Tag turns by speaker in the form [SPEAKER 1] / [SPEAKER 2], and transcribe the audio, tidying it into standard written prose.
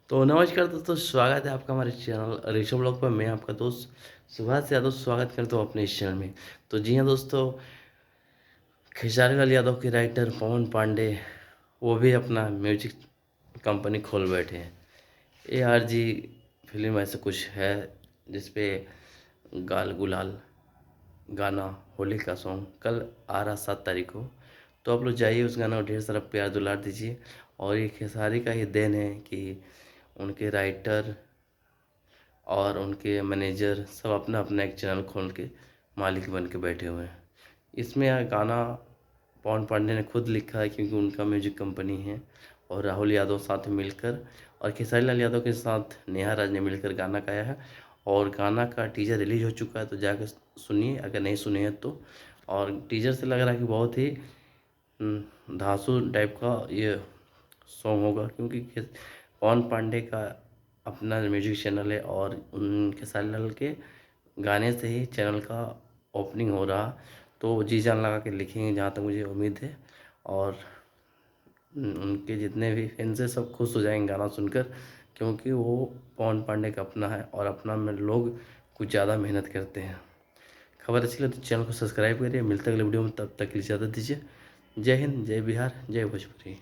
[SPEAKER 1] तो नमस्कार दोस्तों, स्वागत है आपका हमारे चैनल ऋषभ ब्लॉग पर। मैं आपका दोस्त सुभाष यादव स्वागत करता हूँ अपने इस चैनल में। तो जी हाँ दोस्तों, खेसारी लाल यादव के राइटर पवन पांडे वो भी अपना म्यूजिक कंपनी खोल बैठे हैं। ARG फिल्म ऐसा कुछ है जिसपे गाल गुलाल गाना होली का सॉन्ग कल आ रहा 7 तारीख को। तो आप लोग जाइए, उस गाना को ढेर सारा प्यार दुलार दीजिए। और ये खेसारी का ही देन है कि उनके राइटर और उनके मैनेजर सब अपना अपना एक चैनल खोल के मालिक बन के बैठे हुए हैं। इसमें यह गाना पवन पांडे ने खुद लिखा है क्योंकि उनका म्यूजिक कंपनी है, और राहुल यादव साथ में मिलकर और खेसारी लाल यादव के साथ नेहा राज ने मिलकर गाना गाया है। और गाना का टीजर रिलीज हो चुका है, तो जाकर सुनिए अगर नहीं सुने हैं तो। और टीजर से लग रहा है कि बहुत ही धांसू टाइप का ये सॉन्ग होगा, क्योंकि पवन पांडे का अपना म्यूजिक चैनल है और उनके खेसारी लाल के गाने से ही चैनल का ओपनिंग हो रहा। तो वो जी जान लगा के लिखेंगे जहाँ तक मुझे उम्मीद है। और उनके जितने भी फैंस हैं सब खुश हो जाएंगे गाना सुनकर, क्योंकि वो पवन पांडे का अपना है और अपना में लोग कुछ ज़्यादा मेहनत करते हैं। खबर अच्छी लगे तो चैनल को सब्सक्राइब करिए। मिलते अगले वीडियो में, तब तक के लिए इजाज़त दीजिए। जय हिंद, जय बिहार, जय भोजपुरी।